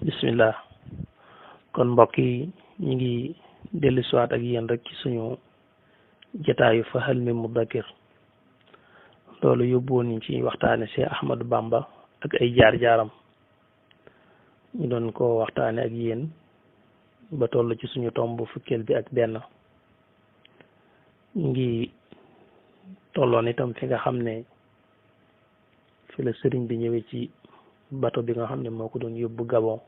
bismillah kon mbokk yi ñu ngi dellu siwaat ak yéen rek ci suñu jataayu Fahal min Mudakkir loolu yóbbuwoon ñu ci waxtaane Cheikh Ahmadou Bamba ak ay jaar-jaaram ñu doon ko waxtaane ak yéen ba toll ci suñu tomb fukkeel bi ak benn ñu ngi tolloon itam fi nga xam ne fi la sëriñ bi ñëwee ci bato bi nga xam ne moo ko doon yóbbu Gabon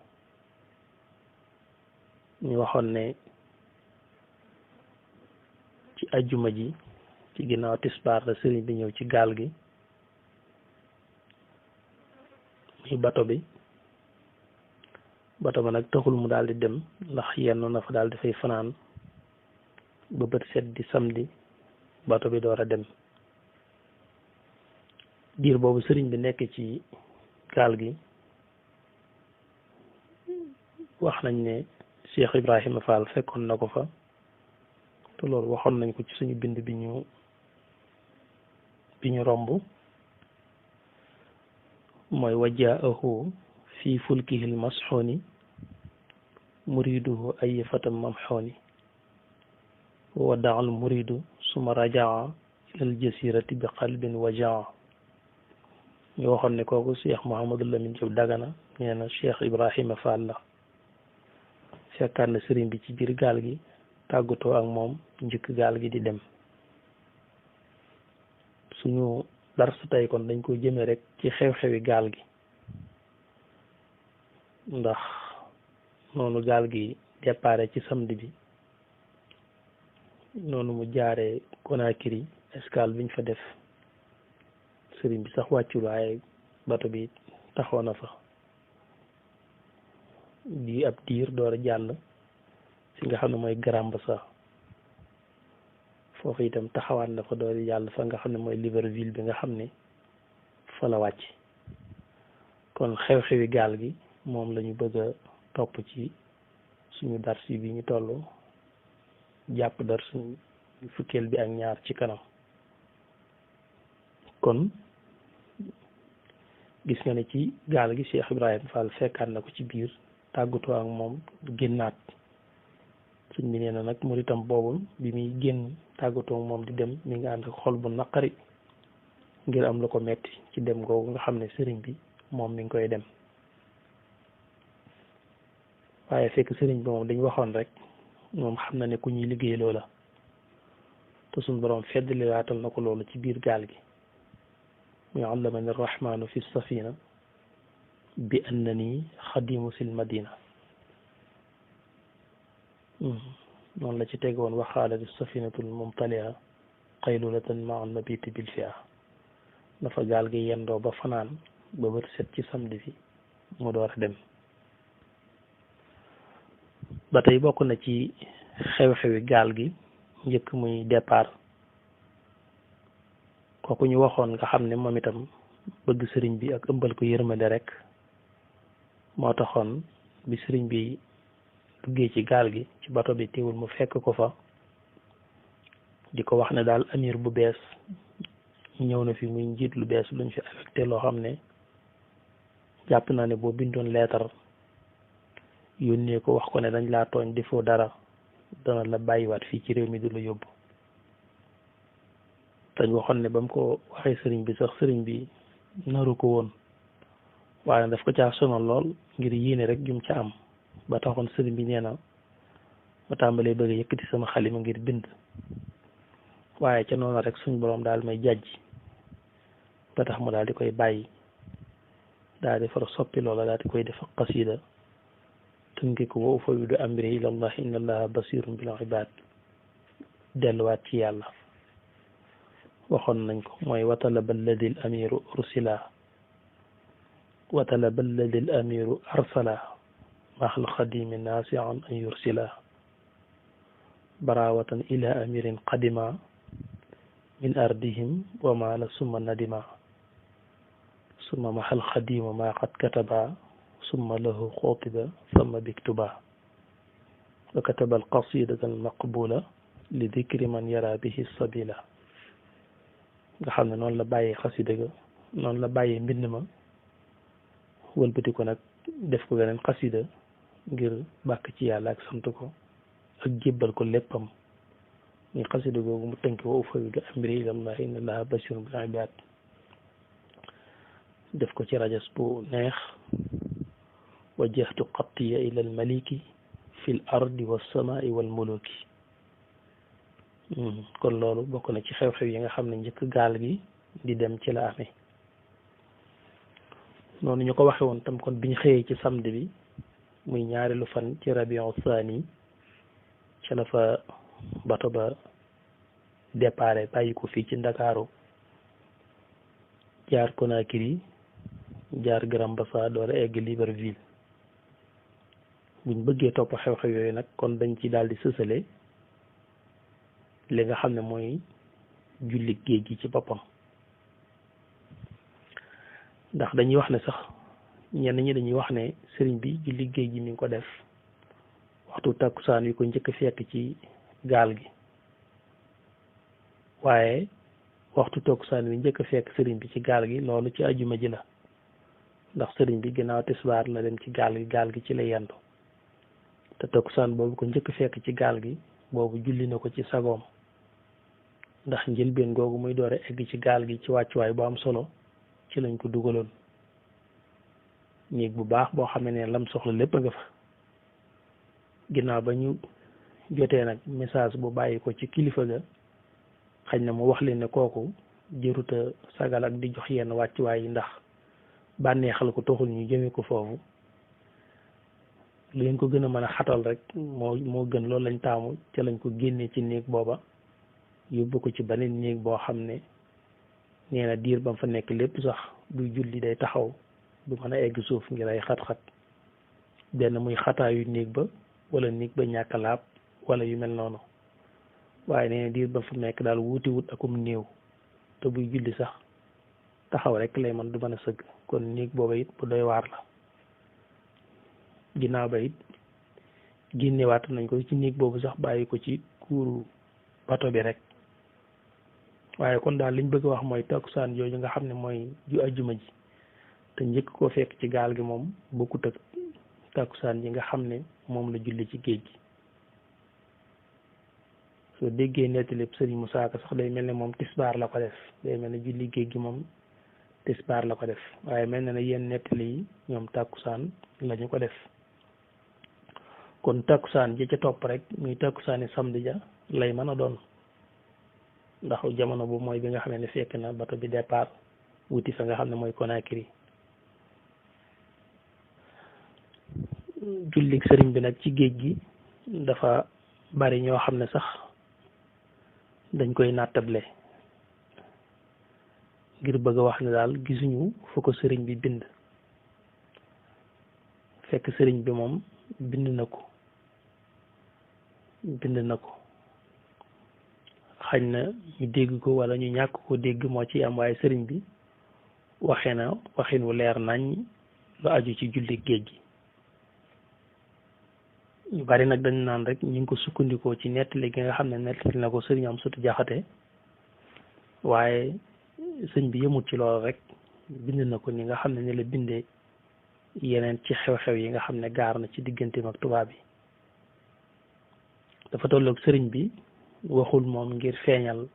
ñu waxoon ne ci ajjuma ji ci ginnaaw tisbaar la sëriñ bi ñëw ci gaal gi muy bato bi nag taxul mu daal di dem ndax yenn na fa daal di fay fanaan ba bët set di samedi bato bi door a dem diir boobu sëriñ bi nekk ci gaal gi wax nañ ne Cheikh Ibrahima Fall fekkoon na ko fa te loolu waxoon nañ ko ci suñu bind bi ñu romb mooy wajjaahu fi fulkihil masxooni muriduhu ay fatam mamxooni wa daal muridu suma rajaa ilal jasirati bi qalbin wajaa ñu waxoon ne kooku Cheikh Mouhamadou Lamine Diop Dagana nee na Cheikh Ibrahima Fall la fekkaan na sëriñ bi ci biir gaal gi tàggatoo ak moom njëkk gaal gi di dem suñu darsu tey kon dañ ko jëme rek ci xew-xewi gaal gi ndax noonu gaal gi déparé ci samedi bi noonu mu jaaree Conakry escale biñ fa def sëriñ bi sax wàccul waaye bato bi taxaw na fa di ab diir door a jàll fi nga xam ne mooy Grand-Bassam foofu itam taxawaat na fa door a jàll fa nga xam ne mooy Libreville bi nga xam ne fa la wàcc kon xew-xewi gaal gi moom la ñu bëgg a topp ci suñu darsi bi ñu toll jàpp darsu fukkeel bi ak ñaar ci kanam kon gis nga ne ci gaal gi Cheikh Ibrahima Fall fekkaat na ko ci biir tàggatoo ak moom génnaat suñ bi nee na nag muritam boobu bi muy génn tàggatoo ak moom di dem mi nga ànd ak xol bu naqari ngir am lu ko metti ci dem googu nga xam ne sëriñ bi moom mi ngi koy dem waaye fekk sëriñ bi moom dañ waxoon rek moom xam na ne ku ñuy liggéey loola te suñ boroom feddali waatal na ko loolu ci biir gaal gi muy allamani rahmaanu fi safina bi annani xadimu sil madina noonu la ci teg woon waxaalati safinatul mumtalia qaylulatan ma al mabiti bil fia dafa gaal gi yendoo ba fanaan ba bët set ci samedi fi mu door a dem ba tey bokk na ci xew-xewi gaal gi njëkk muy départ kooku ñu waxoon nga xam ne moom itam bëgg sëriñ bi ak ëmbal ko yërmande rek moo taxoon bi sëriñ bi duggee ci gaal gi ci bato bi teewul mu fekk ko fa di ko wax ne daal amir bu bees ñëw na fi muy njiit lu bees luñ fi affecté loo xam ne jàpp naa ne boo bindoon leetar yónnee ko wax ko ne dañ laa tooñ defoo dara dana la bàyyiwaat fii ci réew mi du la yóbbu dañ waxoon ne ba mu ko waxee sëriñ bi sax sëriñ bi naru ko woon waaye daf ko caa sonal lool ngir yéene rek jum ca am ba taxoon sëriñ bi nee na ma tàmbalee bëgg yëkkati sama xalima ngir bind waaye ca noonu rek suñ boroom daal may jàjj ba tax mu daal di koy bàyyi daal di far soppi loola daal di koy def qasida tënki ko wa ufawwidu amri ilallah inna allaha basirun bil ibad delluwaat ci yàlla waxoon nañ ko mooy watalaba alladi al amiru ursila watalaba alladi al amiru arsala maxal xadimi naasian an yursila barawatan ila amirin qadima min ardihim wa maala summa nadima summa maxal xadima ma qad kataba summa lahu xotiba sama biktuba wa kataba alqasidata almaqbula li dikri man yara bihi sabila nga xam ne noonu la bàyyee xasida ga noonu la bàyyee mbind ma wëlbati ko nag def ko geneen xasida ngir bàkk ci yàlla ak sant ko ak jébbal ko léppam muy xasida googu mu tënk wa ufawwidu amri ilallahi inna allaha basirun bil ibad def ko ci rajas bu neex wajjahtu xattiya ila al maliki fi l ardi wassamai wal muluki kon loolu bokk na ci xew-xew yi nga xam ne njëkk gaal gi di dem ci la amee noonu ñu ko waxe woon tam kon biñ xëyee ci samedi bi muy ñaareelu fan ci rabiu thani ci la fa bato ba déparé bàyyi ko fii ci Ndakaaru jaar Conakry jaar Grand Bassam door a egg Libreville buñ bëggee topp xew-xew yooyu nag kon dañ ci daal di sësale li nga xam ne mooy julli géej gi ci boppam ndax dañuy wax ne sax ñenn ñi dañuy wax ne sëriñ bi julli géej gi mi ngi ko def waxtu takkusaan wi ko njëkk a fekk ci gaal gi waaye waxtu takkusaan wi njëkk a fekk sëriñ bi ci gaal gi loolu ci ajuma ji la ndax sëriñ bi ginnaaw tisbaar la dem ci gaal gi ci la yendu te takkusaan boobu ko njëkk a fekk ci gaal gi boobu julli na ko ci sagoom ndax njëlbeen googu muy doore egg ci gaal gi ci wàccuwaay bu am solo ci lañ ko dugaloon néeg bu baax boo xam ne lam soxla lépp nga fa ginnaaw ba ñu jotee nag message bu bàyyi ko ci kilifa ga xañ na mu wax leen ne kooku jëruta sagal ak di jox yenn wàccuwaay yi ndax bànneexal ko taxul ñu jëme ko foofu lu leen ko gën a mën a xatal rek moo gën loolu lañ taamu ca lañ ko génnee ci néeg booba yóbbu ko ci beneen néeg boo xam ne nee na diir ba mu fa nekk lépp sax buy julli day taxaw du mën a egg suuf ngir ay xat-xat benn muy xataayu néeg ba wala néeg ba ñàkk laab wala yu mel noonu waaye nee na diir ba mu fa nekk daal wuuti wut akum néew te buy julli sax taxaw rek lay man du mën a sëgg kon néeg booba it bu doy waar la ginnaaw ba it génnewaat nañ ko ci néeg boobu sax bàyyi ko ci kuuru bato bi rek waaye kon daal liñ bëgg a wax mooy takkusaan jooju nga xam ne mooy ju ajjuma ji te njëkk koo fekk ci gaal gi moom bokkut ak takkusaan ji nga xam ne moom la julli ci géej gi soo déggee nettali sëriñ Musaa Ka sax day mel ne moom tisbaar la ko def day mel ne julli géej gi moom tisbaar la ko def waaye mel na ne yenn nettali yi ñoom takkusaan lañu ko def kon takkusaan ji ca topp rek muy takkusaani samedi ja lay mën a doon ndax jamono bu mooy bi nga xam ne fekk na bato bi départ wuti fa nga xam ne mooy Conakry jullik sëriñ bi nag ci géej gi dafa bari ñoo xam ne sax dañ koy nattable ngir bëgg a wax ne daal gisuñu fu ko sëriñ bi bind fekk sëriñ bi moom bind na ko xañ na ñu dégg ko wala ñu ñàkk ko dégg moo ci am waaye sëriñ bi waxee na waxin wu leer nañ lu aju ci julli géej gi ñu bari nag dañ naan rek ñu ngi ko sukkandikoo ci nettali gi nga xam ne nettali na ko sëriñ Amsatu Jaxate waaye sëñ bi yëmut ci loolu rek bind na ko ni nga xam ne ni la bindee yeneen ci xew-xew yi nga xam ne gaar na ci digganteem ak tubaab bi dafa tolloog sëriñ bi waxul moom ngir feeñal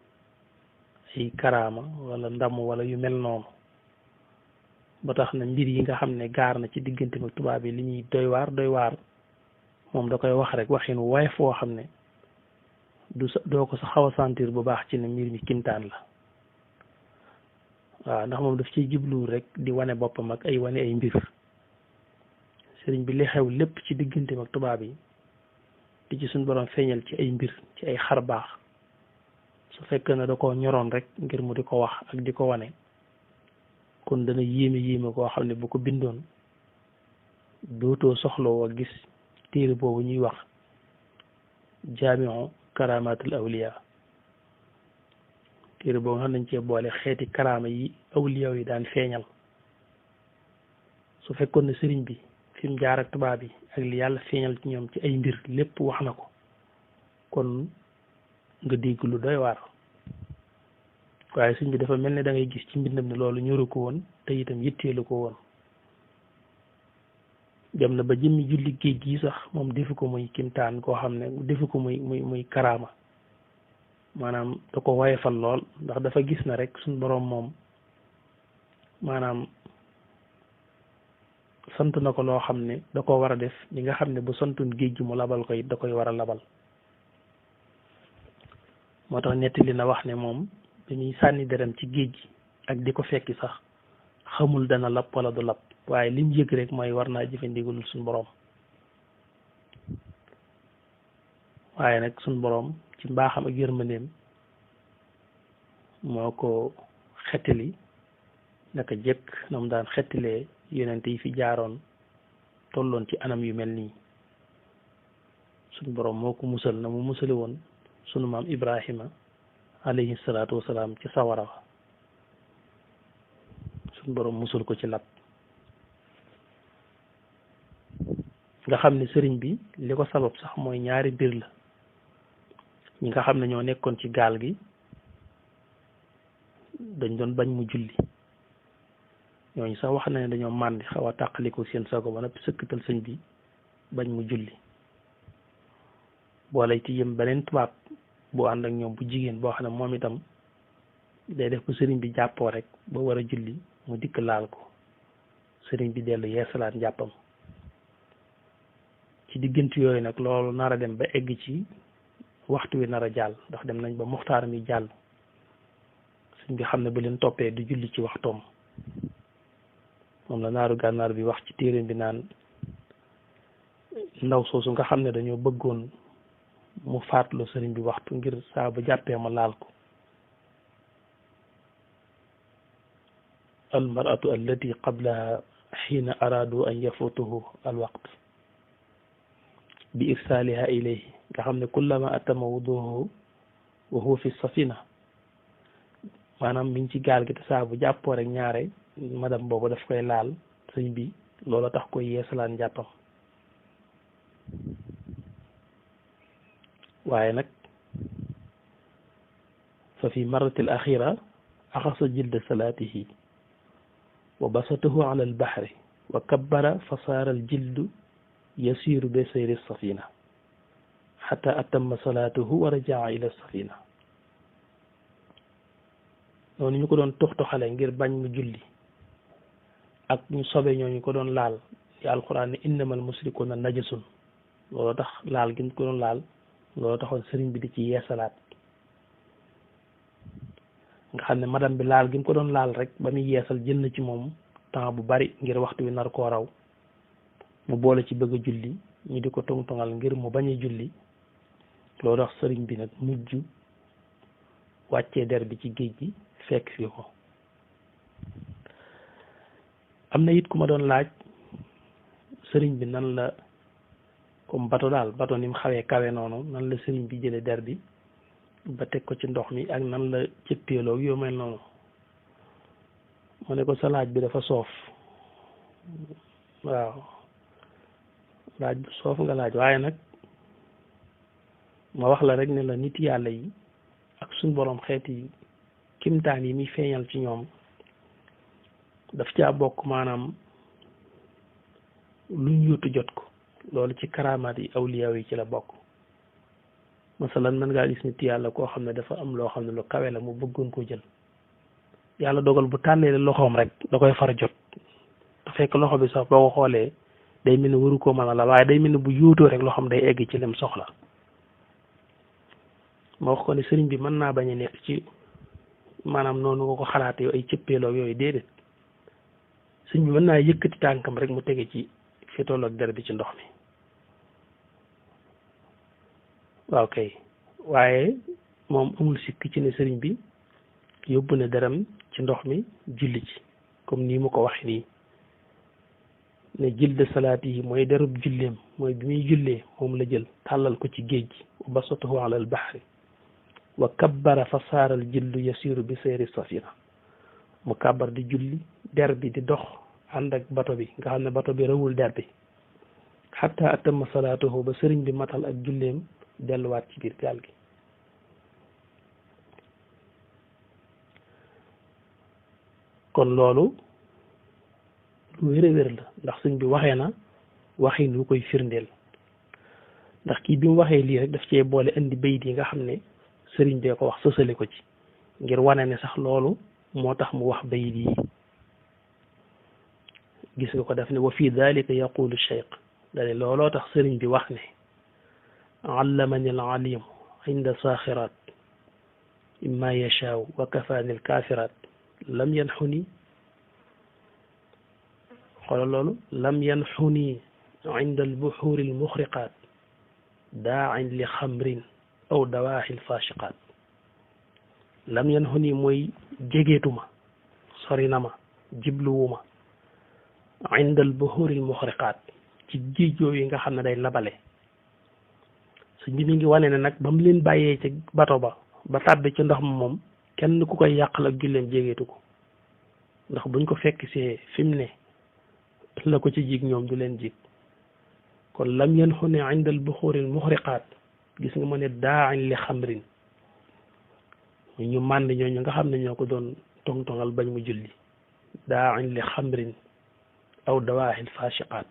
ay karaama wala ndam wala yu mel noonu ba tax na mbir yi nga xam ne gaar na ci digganteem ak tubaab bi li ñuy doy waar moom da koy wax rek waxin woyof foo xam ne doo ko sa xaw a sentir bu baax ci ne mbir mi kimtaan la waaw ndax moom daf ciy jubluwul rek di wane boppam ak ay wane ay mbir sëriñ bi li xew lépp ci digganteem ak tubaab yi di ci suñ borom feeñal ci ay mbir ci ay xar baax su fekkee ne da koo ñoroon rek ngir mu di ko wax ak di ko wane kon dana yéeme koo xam ne bu ko bindoon dootoo soxlawoo gis téere boobu ñuy wax jaamiu karamatul awliya téere boobu nga xam nañ cee boole xeeti karaama yi awliya yi daan feeñal su fekkoon ne sëriñ bi fi mu jaar ak tubaab yi ak li yàlla feeñal ci ñoom ci ay mbir lépp wax na ko kon nga dégg lu doy waar waaye sëriñ bi dafa mel ne da ngay gis ci mbindam ne loolu ñoru ko woon te itam yitteelu ko woon dem na ba jëmmi julli géej gi sax moom defu ko muy kimtaan koo xam ne defu ko muy karaama maanaam da ko woyefal lool ndax dafa gis na rek suñ boroom moom maanaam sant na ko loo xam ne da ko war a def li nga xam ne bu santoon géej gi mu labal ko it da koy war a labal moo tax nettali na wax ne moom bi muy sànni deram ci géej gi ak di ko fekki sax xamul dana lab wala du lab waaye lim yëg rek mooy war naa jëfe ndigalul suñ boroom waaye nag suñ boroom ci mbaaxam ak yërmandeem moo ko xettali naka jëkk na mu daan xettilee yonent yi fi jaaroon tolloon ci anam yu mel nii suñ boroom moo ko musal na mu musali woon sunu maam Ibrahima alayhi salaatu wasalaam ci sawara wa suñ boroom musul ko ci lab nga xam ne sëriñ bi li ko sabab sax mooy ñaari mbir la ñi nga xam ne ñoo nekkoon ci gaal gi dañ doon bañ mu julli ñooñu sax wax na ne dañoo màndi xaw a tàqaliko seen sago ba noppi sëkkatal sëñ bi bañ mu julli boole ci yëm beneen tubaab bu ànd ak ñoom bu jigéen boo xam ne moom itam day def bu sëriñ bi jàppoo rek ba war a julli mu dikk laal ko sëriñ bi dellu yeesalaat njàppam ci diggante yooyu nag loolu nar a dem ba egg ci waxtu wi nar a jàll ndax dem nañ ba muxtaar mi jàll sëñ bi xam ne bu leen toppee du julli ci waxtoom moom la naaru gànnaar bi wax ci téeréem bi naan ndaw soosu nga xam ne dañoo bëggoon mu faatloo sëriñ bi waxtu ngir saa bu jàppee ma laal ko almaratu allati qablaha xiina araadu an yafutuhu alwaqt bi irsaaliha ilayhi nga xam ne kullama atama wuduhu wa huwa fi safina maanaam mi ngi ci gaal gi te saa bu jàppoo rek ñaare madame boobu daf koy laal sëñ bi loola tax koy yeesalaan njàppam waaye nag fa fi marrati al axira axasa jilda salaatihi wa basatahu ala al baxri wa kabbara fa saara al jildu yasiiru bi sayri safina xata atamma salaatuhu wa rajaa ila safina noonu ñu ko doon toxtoxale ngir bañ mu julli ak ñu sobe ñooñu ko doon laal ci alquran ne innamal musrikuuna najasun loolu tax laal gi ñu ko doon laal loolu taxoon sëriñ bi di ci yeesalaat nga xam ne madame bi laal gi mu ko doon laal rek ba muy yeesal jël na ci moom temps bu bari ngir waxtu wi nar koo raw mu boole ci bëgg a julli ñu di ko tongtongal ngir mu bañ a julli loolu tax sëriñ bi nag mujj wàccee der bi ci géej gi fekk fi ko am na it ku ma doon laaj sëriñ bi nan la comme bato daal bato ni mu xawee kawe noonu nan la sëriñ bi jële der bi ba teg ko ci ndox mi ak nan la cëppeeloog yoo mel noonu mu ne ko sa laaj bi dafa soof waaw laaj bu soof nga laaj waaye nag ma wax la rek ne la nit yàlla yi ak suñ boroom xeeti kimtaan yi muy feeñal ci ñoom daf caa bokk maanaam luñ yóotu jot ko loolu ci karaamaat yi awliya yi ci la bokk masalan mën ngaa gis nit yàlla koo xam ne dafa am loo xam ne lu kawe la mu bëggoon ko jël yàlla dogal bu tàllee loxoom rek da koy far jot te fekk loxo bi sax boo ko xoolee day mel ne waru koo mën a la waaye day mel ne bu yuutoo rek loxoom day egg ci lim soxla ma wax ko ne sëriñ bi mën naa bañ a nekk ci maanaam noonu nga ko xalaatee ay cëppeeloo yooyu déedéet sëriñ bi mën naa yëkkati tànkam rek mu tege ci fi tolloog der bi ci ndox mi waaw kay waaye moom amul sikk ci ne sëriñ bi yóbbu na deram ci ndox mi julli ci comme nii mu ko waxee nii ne jilde salaat yi mooy derub julleem mooy bi muy jullee moom la jël tàllal ko ci géej gi wa basatahu ala al bahri wa kabbara fa saaral jildu yasiru bi sayri safina mu kàbbar di julli der bi di dox ànd ak bato bi nga xam ne bato bi rawul der bi xatta atamma salaatuhu ba sëriñ bi matal ak julleem delluwaat ci biir gaal gi kon loolu lu wér a wér la ndax sëñ bi waxee na waxin wu koy firndeel ndax kii bi mu waxee lii rek daf cee boole indi bayit yi nga xam ne sëriñ bee ko wax sësale ko ci ngir wane ne sax loolu moo tax mu wax bayit yi gis nga ko def ne wa fi dalika yaqulu cheikh dane looloo tax sëriñ bi wax ne allamani al alim inda saaxirat imma yashaaw wa kafaani al kaafirat lam yanxuni xoolal loolu lam yanxuni inda al buxuuri al muxriqaat daa'in li xamrin aw dawaaxil faasiqaat lam yanxuni mooy jegeetuma sori na ma jibluwuma inda al buxuuri al muxriqaat ci géej yooyu nga xam ne day labale suñ bi mi ngi wane ne nag ba mu leen bàyyee ci bato ba ba tàbbi ci ndox ma moom kenn ku koy yàqal ak julleem jégeetu ko ndax buñ ko fekk see fi mu ne la ko ci jig ñoom du leen jig kon lam yanxuni inda al buxuuri al muxriqaat gis nga ma ne daa'in li xamrin ñu mànd ñooñu nga xam ne ñoo ko doon tong-tongal bañ mu julli daa'in li xamrin aw dawaahil faasiqaat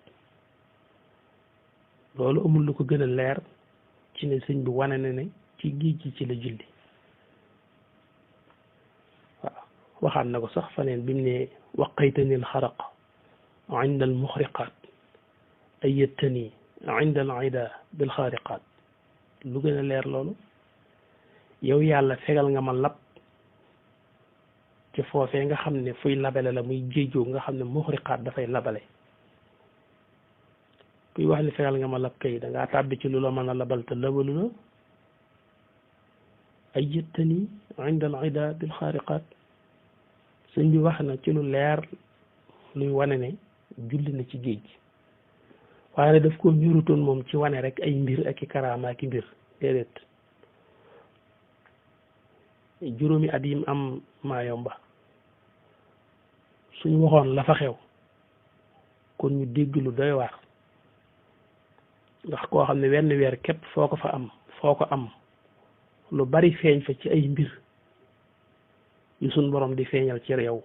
loolu amul lu ko gën a leer ci ne sëñ bi wane na ne ci géej gi ci la julli waaw waxaat na ko sax faneen bi mu ne waqaytani al xaraq inda al muxriqaat ayyatani inda al ida bil xaariqaat lu gën a leer loolu yow yàlla fegal nga ma lab ci foofee nga xam ne fuy labale la muy géejoo nga xam ne muxriqaat dafay labale kuy wax ni fegal nga ma lab kay dangaa tàbbi ci lu la mën a labal te labalu la ayyatani inda al ida bil xaariqaat sëñ bi wax na ci lu leer luy wane ne julli na ci géej gi waaye ne daf ko ñurutoon moom ci wane rek ay mbir ak i karaama ak i mbir déedéet juróomi at yim am Maayomba suñ waxoon la fa xew kon ñu dégg lu doy waar ndax koo xam ne wenn weer képp foo ko am lu bari feeñ fa ci ay mbir yu suñ borom di feeñal ci yow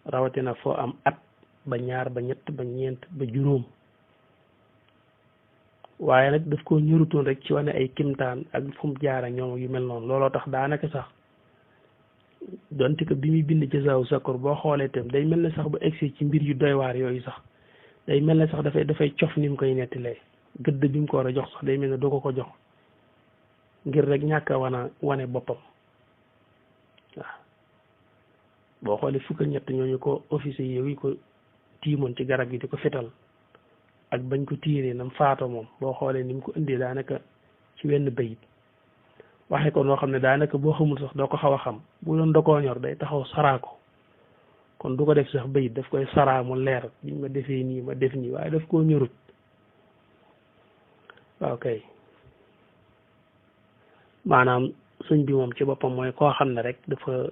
rawatina foo am at ba ñaar ba ñett ba ñeent ba juróom waaye nag daf ko ñërutoon rek ci wane ay kimtaan ak fu mu jaara ñoom yu mel noonu looloo tax daanaka sax donte que bi muy bind Jazaawu Sakoor boo xoolee itam day mel ne sax ba egsi ci mbir yu doy waar yooyu sax day mel ne sax dafay cof ni mu koy nettalee gëdd bi mu ko war a jox sax day mel ne doo ko jox ngir rek ñàkk a wane boppam waaw boo xoolee fukk ak ñett ñooñu ko officier yi ko tiimoon ci garab gi di ko fetal ak bañ ko tiiree nam faatoo moom boo xoolee ni mu ko indee daanaka ci wenn bayit waxee ko noo xam ne daanaka boo xamul sax doo ko xaw a xam bu doon dokoo ñor day taxaw saraa ko kon du ko def sax bayit daf koy saraa mu leer biñ ma defee nii ma def nii waaye daf koo ñorut waaw kay maanaam sëñ bi moom ci boppam mooy koo xam ne rek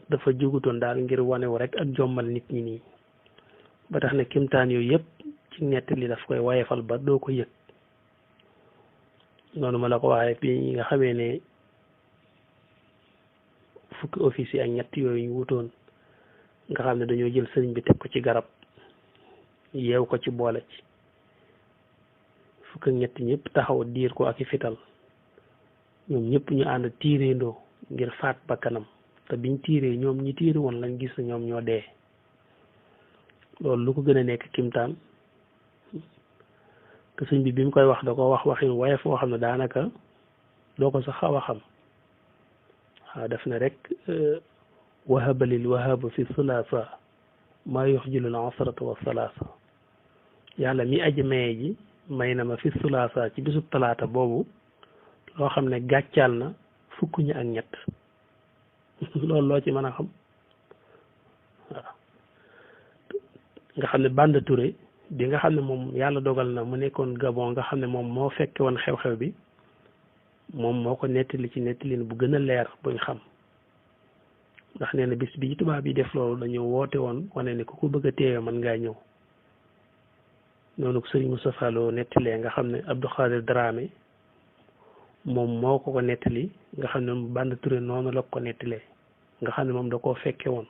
dafa jugutoon daal ngir wanewu rek ak jommal nit ñi nii ba tax ne kimtaan yooyu yëpp ci nettali daf koy wayefal ba doo ko yëg noonu ma la ko waxee bi nga xamee ne fukki officier ak ñett yooyu ñu wutoon nga xam ne dañoo jël sëriñ bi teg ko ci garab yeew ko ci boole ci fukk ak ñett ñëpp taxaw diir ko ak i fital ñoom ñëpp ñu ànd tiireendoo ngir faat bakkanam te biñ tiiree ñoom ñi tiire woon lañ gis ñoom ñoo dee loolu lu ko gën a nekk kimtaan te sëñ bi mu koy wax da ko wax waxin waaye foo xam ne daanaka doo ko sax xaw a xam waaw def na rek wahabalil wahaba fi sulaasa maa yuxjilul asrata wa salaasa yàlla mi aji maye ji may na ma fi sulaasa ci bisub talaata boobu loo xam ne gàccaal na fukk ñi ak ñett loolu loo ci mën a xam waaw nga xam ne Banda Touré bi nga xam ne moom yàlla dogal na mu nekkoon Gabon nga xam ne moom moo fekke woon xew-xew bi moom moo ko nettali ci nettalin bu gën a leer buñ xam ndax nee na bis bi tubaab yi def loolu dañoo woote woon wane ne ku ko bëgg a teewe mën ngaa ñëw noonu ko sëriñ Moustapha Lo nettalee nga xam ne Abdou Khadir Dramé moom moo ko nettali nga xam ne Banda Touré noonu la ko nettalee nga xam ne moom da koo fekke woon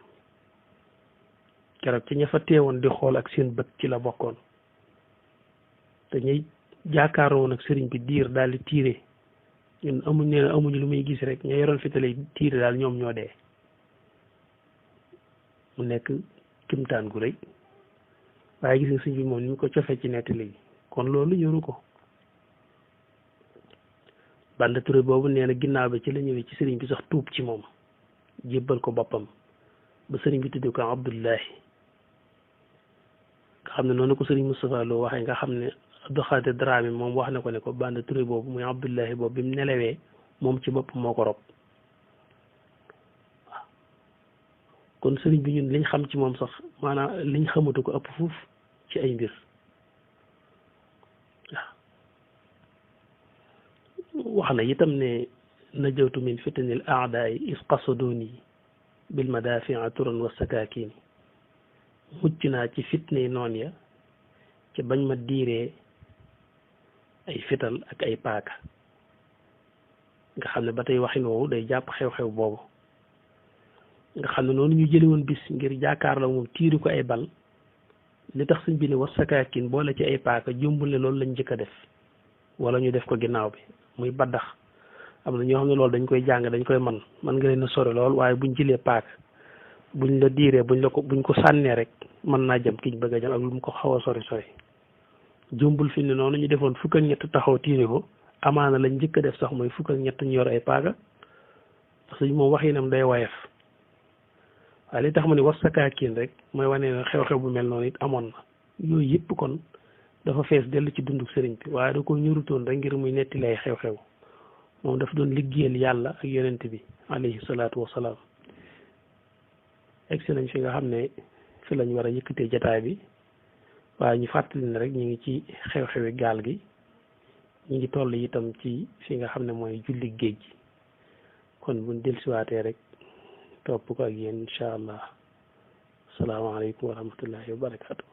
keroog ci ña fa teewoon di xool ak seen bët ci la bokkoon te ñuy jàkkaaroo woon ak sëriñ bi diir daal di tiire ñun amuñu lu muy gis rek ña yoroon fitale tiire daal ñoom ñoo dee mu nekk kimtaan gu rëy waaye gis nga sëñ bi moom ni mu ko cofee ci nettali gi kon loolu ñoru ko Banda Touré boobu nee na ginnaaw bi ci la ñëwee ci sëriñ bi sax tuub ci moom jébbal ko boppam ba sëriñ bi tuddee ko Abdullahi nga xam ne noonu ko sëriñ Moustapha Lo waxee nga xam ne Abdou Khadir Dramé moom wax na ko ne ko Banda Touré boobu muy Abdullahi boobu bi mu nelawee moom ci bopp moo ko rob waaw kon sëriñ bi ñun liñ xam ci moom sax maanaam liñ xamatu ko ëpp fuuf ci ay mbir waaw wax na itam ne najawtu min fitanil aadaay is qasaduni bil madafia turan wa sakakini mucc naa ci fitne noon ya ci bañ ma diiree ay fital ak ay paaka nga xam ne ba tey waxin woowu day jàpp xew-xew boobu nga xam ne noonu ñu jëli woon bis ngir jàkkaarloo moom tiiri ko ay bal li tax suñ bi ne war sakaakin boole ci ay paaka jumbul ne loolu lañ njëkk a def wala ñu def ko ginnaaw bi muy baddax am na ñoo xam ne loolu dañ koy jàng dañ koy man nga leen a sori lool waaye buñ jëlee paaka buñ la diiree buñ ko sànnee rek mën naa jëm kiñ bëgg a jëm ak lu mu ko xaw a sori jumbul fi ne noonu ñu defoon fukk ak ñett taxaw tiire ko amaana lañ njëkk a def sax mooy fukk ak ñett ñu yor ay paaka parce que moom waxinam day wayef waaye li tax ma ne war sakaakin rek mooy wane ne xew-xew bu mel noonu it amoon na yooyu yëpp kon dafa fees dellu ci dundu sëriñ bi waaye da ko ñurutoon rek ngir muy netti lay xew-xew moom dafa doon liggéeyal yàlla ak yonent bi alayhi salaatu wasalaam egsi nañ fi nga xam ne fi lañ war a yëkkatee jataay bi waaye ñu fàttali ne rek ñu ngi ci xew-xewi gaal gi ñu ngi toll itam ci fi nga xam ne mooy julli géej gi kon buñ dellusiwaatee rek topp ko ak yéen incha allah asalaamaaleykum wa rahmatullahi wa barakaatu.